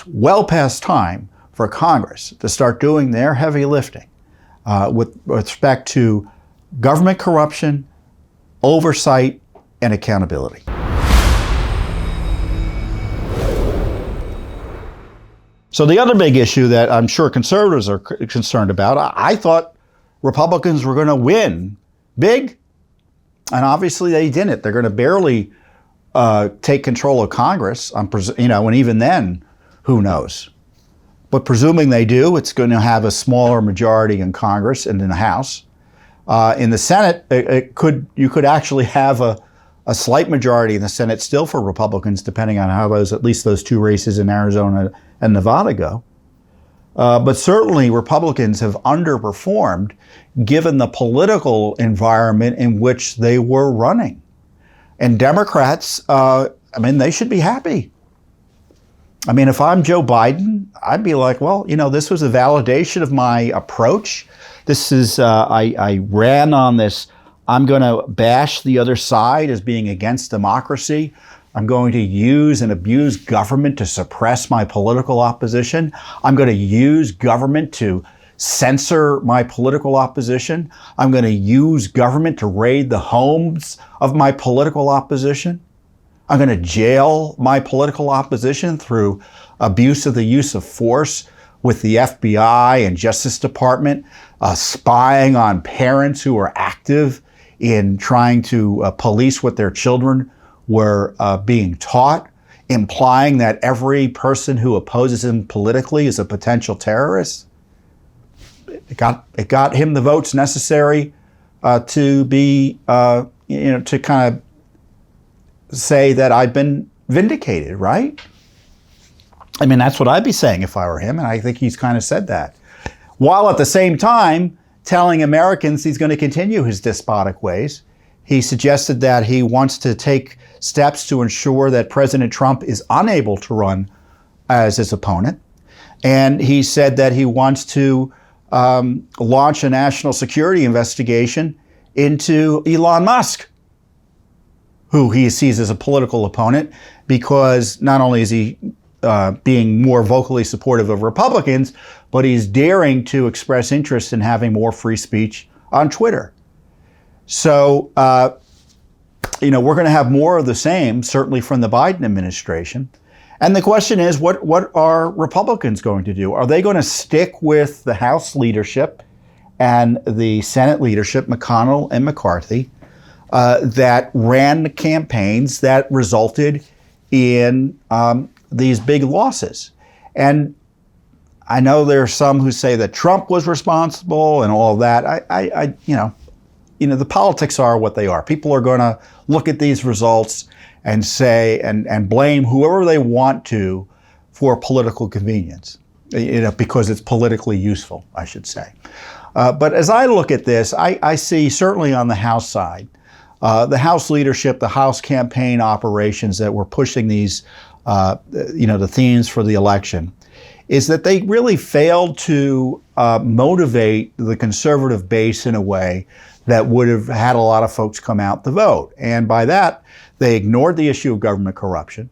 it's well past time for Congress to start doing their heavy lifting with respect to government corruption, oversight, and accountability. So the other big issue that I'm sure conservatives are concerned about, I thought Republicans were going to win big, and obviously they didn't. They're going to barely take control of Congress, and even then, who knows? But presuming they do, it's going to have a smaller majority in Congress and in the House. In the Senate, you could actually have a slight majority in the Senate still for Republicans, depending on how at least those two races in Arizona and Nevada go. But certainly Republicans have underperformed given the political environment in which they were running. And Democrats, they should be happy. If I'm Joe Biden, I'd be like, well, this was a validation of my approach. This is, I ran on this, I'm going to bash the other side as being against democracy. I'm going to use and abuse government to suppress my political opposition. I'm going to use government to censor my political opposition. I'm going to use government to raid the homes of my political opposition. I'm going to jail my political opposition through abuse of the use of force with the FBI and Justice Department, spying on parents who are active in trying to police what their children were being taught, implying that every person who opposes him politically is a potential terrorist. It got him the votes necessary to be, to kind of say that I've been vindicated, right? That's what I'd be saying if I were him, and I think he's kind of said that. While at the same time telling Americans he's going to continue his despotic ways. He suggested that he wants to take steps to ensure that President Trump is unable to run as his opponent. And he said that he wants to launch a national security investigation into Elon Musk, who he sees as a political opponent, because not only is he being more vocally supportive of Republicans, but he's daring to express interest in having more free speech on Twitter. So, we're going to have more of the same, certainly from the Biden administration. And the question is, what are Republicans going to do? Are they going to stick with the House leadership and the Senate leadership, McConnell and McCarthy, that ran the campaigns that resulted in these big losses? And I know there are some who say that Trump was responsible and all of that. The politics are what they are. People are going to look at these results and say and blame whoever they want to for political convenience, because it's politically useful, I should say. But as I look at this, I see certainly on the House side, the House leadership, the House campaign operations that were pushing these, the themes for the election, is that they really failed to motivate the conservative base in a way that would have had a lot of folks come out to vote. And by that, they ignored the issue of government corruption.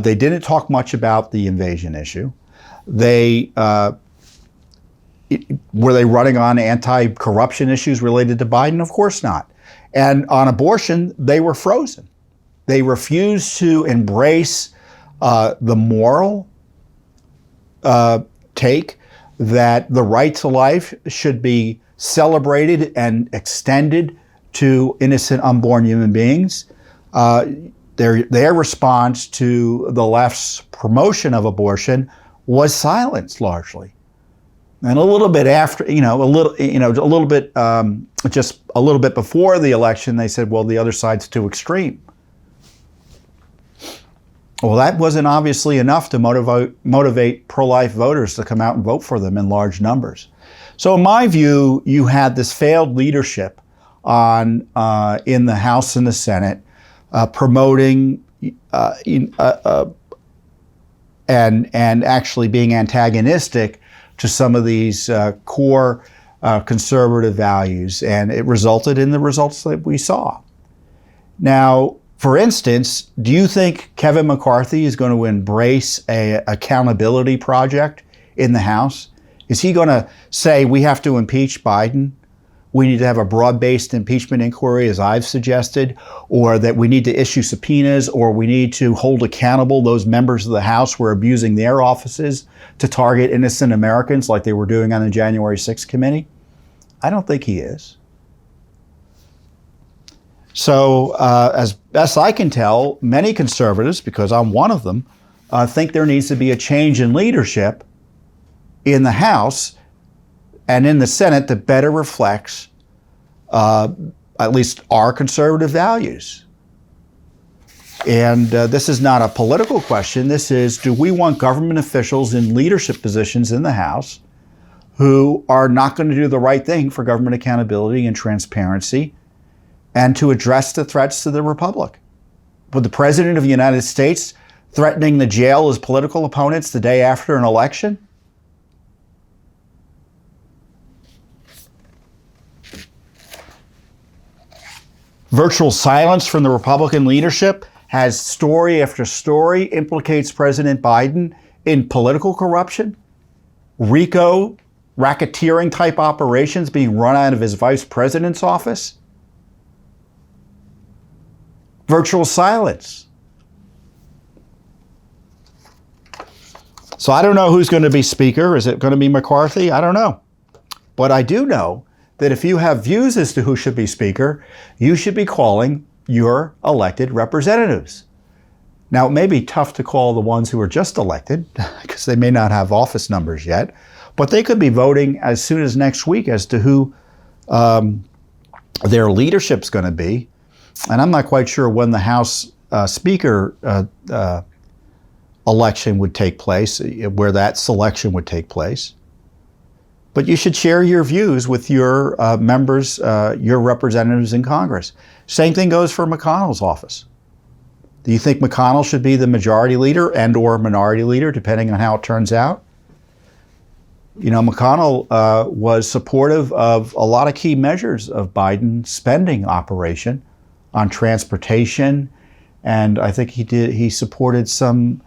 They didn't talk much about the invasion issue. Were they running on anti-corruption issues related to Biden? Of course not. And on abortion, they were frozen. They refused to embrace the moral take that the right to life should be celebrated and extended to innocent unborn human beings. Their response to the left's promotion of abortion was silence, largely. And a little bit after, just a little bit before the election, they said, well, the other side's too extreme. Well, that wasn't obviously enough to motivate pro-life voters to come out and vote for them in large numbers. So in my view, you had this failed leadership in the House and the Senate promoting and actually being antagonistic to some of these core conservative values, and it resulted in the results that we saw. Now, For instance, do you think Kevin McCarthy is going to embrace an accountability project in the House? Is he going to say we have to impeach Biden? We need to have a broad-based impeachment inquiry, as I've suggested, or that we need to issue subpoenas, or we need to hold accountable those members of the House who are abusing their offices to target innocent Americans like they were doing on the January 6th committee? I don't think he is. So as best I can tell, many conservatives, because I'm one of them, think there needs to be a change in leadership in the House and in the Senate that better reflects at least our conservative values. And this is not a political question. This is, do we want government officials in leadership positions in the House who are not going to do the right thing for government accountability and transparency and to address the threats to the republic? Would the President of the United States threatening the jail his political opponents the day after an election? Virtual silence from the Republican leadership has story after story implicates President Biden in political corruption, RICO, racketeering type operations being run out of his vice president's office. Virtual silence. So I don't know who's going to be Speaker. Is it going to be McCarthy? I don't know. But I do know that if you have views as to who should be Speaker, you should be calling your elected representatives. Now, it may be tough to call the ones who are just elected because they may not have office numbers yet, but they could be voting as soon as next week as to who their leadership's going to be. And I'm not quite sure when the House Speaker election would take place, where that selection would take place. But you should share your views with your members, your representatives in Congress. Same thing goes for McConnell's office. Do you think McConnell should be the majority leader and or minority leader, depending on how it turns out? You know, McConnell was supportive of a lot of key measures of Biden's spending operation on transportation, and I think he supported some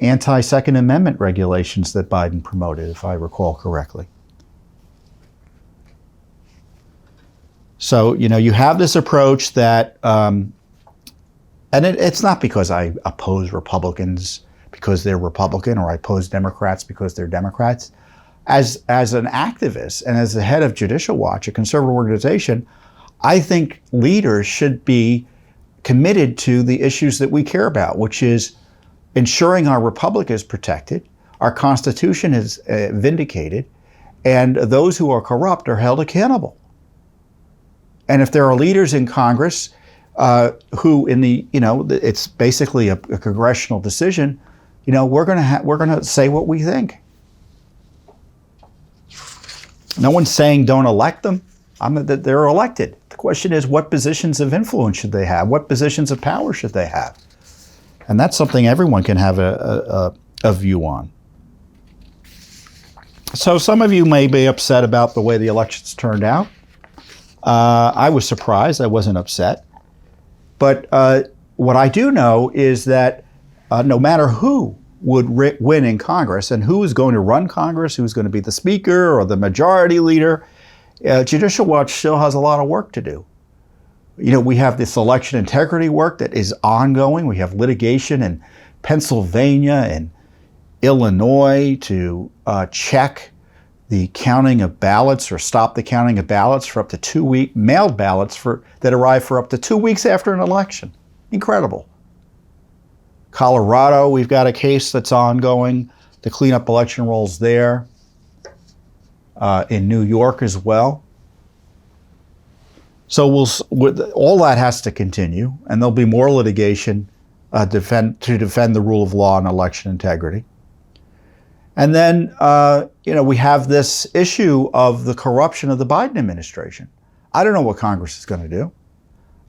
anti-Second Amendment regulations that Biden promoted, if I recall correctly. So, you know, you have this approach that, and it's not because I oppose Republicans because they're Republican or I oppose Democrats because they're Democrats. As an activist and as the head of Judicial Watch, a conservative organization, I think leaders should be committed to the issues that we care about, which is ensuring our republic is protected, our Constitution is vindicated, and those who are corrupt are held accountable. And if there are leaders in Congress who, in the, you know, it's basically a congressional decision, you know, we're gonna say what we think. No one's saying don't elect them. That they're elected. The question is, what positions of influence should they have? What positions of power should they have? And that's something everyone can have a view on. So some of you may be upset about the way the elections turned out. I was surprised. I wasn't upset. But what I do know is that no matter who would win in Congress and who is going to run Congress, who's going to be the Speaker or the majority leader, Judicial Watch still has a lot of work to do. You know, we have this election integrity work that is ongoing. We have litigation in Pennsylvania and Illinois to check the counting of ballots or stop the counting of ballots for up to 2 weeks, mailed ballots that arrive for up to 2 weeks after an election. Incredible. Colorado, we've got a case that's ongoing to clean up election rolls there. In New York as well. So all that has to continue, and there'll be more litigation to defend the rule of law and election integrity. And then, you know, we have this issue of the corruption of the Biden administration. I don't know what Congress is going to do.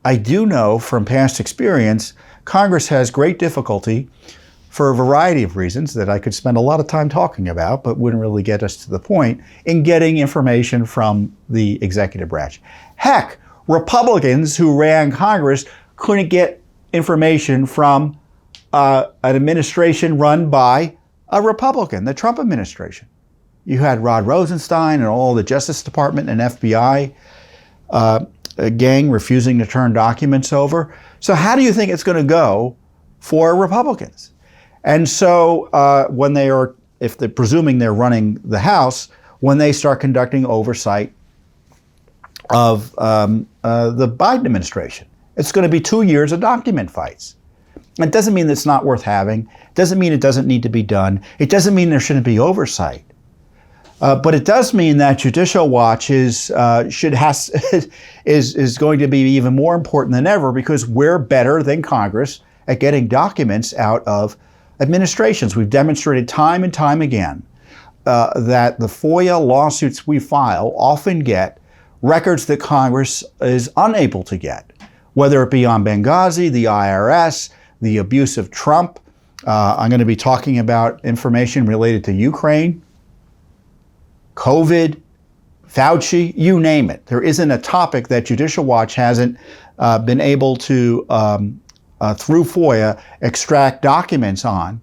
I do know from past experience, Congress has great difficulty for a variety of reasons that I could spend a lot of time talking about, but wouldn't really get us to the point, in getting information from the executive branch. Heck, Republicans who ran Congress couldn't get information from an administration run by a Republican, the Trump administration. You had Rod Rosenstein and all the Justice Department and FBI gang refusing to turn documents over. So how do you think it's going to go for Republicans? And so when they are, if they're presuming they're running the House, when they start conducting oversight of the Biden administration, it's going to be 2 years of document fights. It doesn't mean it's not worth having. It doesn't mean it doesn't need to be done. It doesn't mean there shouldn't be oversight. But it does mean that Judicial Watch is going to be even more important than ever, because we're better than Congress at getting documents out of administrations. We've demonstrated time and time again that the FOIA lawsuits we file often get records that Congress is unable to get, whether it be on Benghazi, the IRS, the abuse of Trump. I'm going to be talking about information related to Ukraine, COVID, Fauci, you name it. There isn't a topic that Judicial Watch hasn't been able to, through FOIA, extract documents on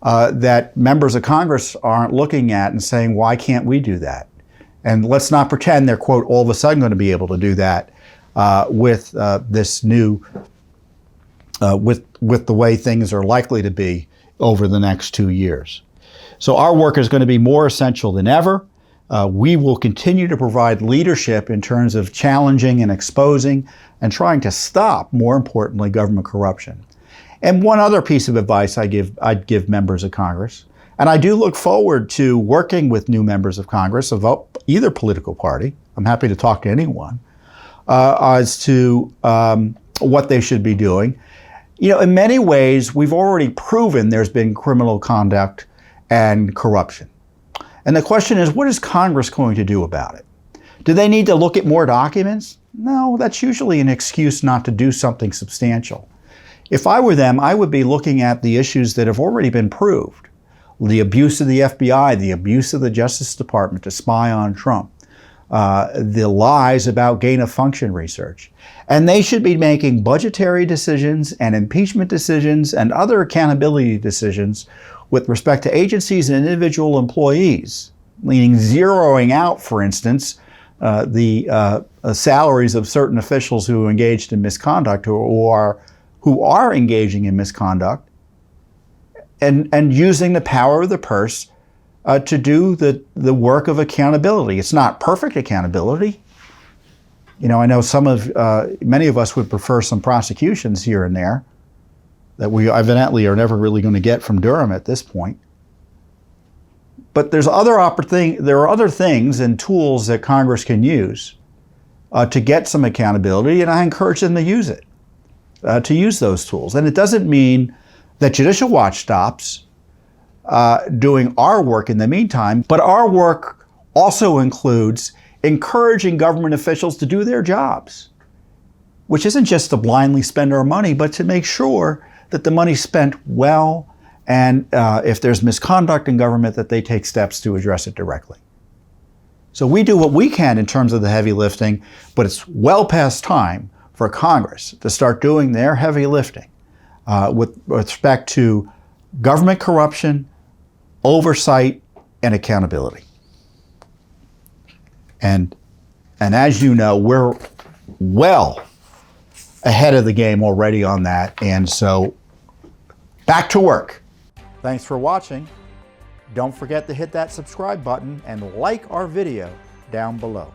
that members of Congress aren't looking at and saying, why can't we do that? And let's not pretend they're, quote, all of a sudden going to be able to do that with this new, with the way things are likely to be over the next 2 years. So our work is going to be more essential than ever. We will continue to provide leadership in terms of challenging and exposing and trying to stop, more importantly, government corruption. And one other piece of advice I'd give members of Congress, and I do look forward to working with new members of Congress of either political party, I'm happy to talk to anyone, as to what they should be doing. You know, in many ways, we've already proven there's been criminal conduct and corruption. And the question is, what is Congress going to do about it? Do they need to look at more documents? No, that's usually an excuse not to do something substantial. If I were them, I would be looking at the issues that have already been proved. The abuse of the FBI, the abuse of the Justice Department to spy on Trump, the lies about gain-of-function research. And they should be making budgetary decisions and impeachment decisions and other accountability decisions with respect to agencies and individual employees, meaning zeroing out, for instance, the salaries of certain officials who engaged in misconduct or who are engaging in misconduct, and using the power of the purse to do the work of accountability. It's not perfect accountability. You know, I know many of us would prefer some prosecutions here and there that we evidently are never really going to get from Durham at this point. But there are other things and tools that Congress can use to get some accountability, and I encourage them to use it, to use those tools. And it doesn't mean that Judicial Watch stops doing our work in the meantime, but our work also includes encouraging government officials to do their jobs, which isn't just to blindly spend our money, but to make sure that the money's spent well, and if there's misconduct in government, that they take steps to address it directly. So we do what we can in terms of the heavy lifting, but it's well past time for Congress to start doing their heavy lifting with respect to government corruption, oversight, and accountability. And as you know, we're well ahead of the game already on that. And so back to work. Thanks for watching. Don't forget to hit that subscribe button and like our video down below.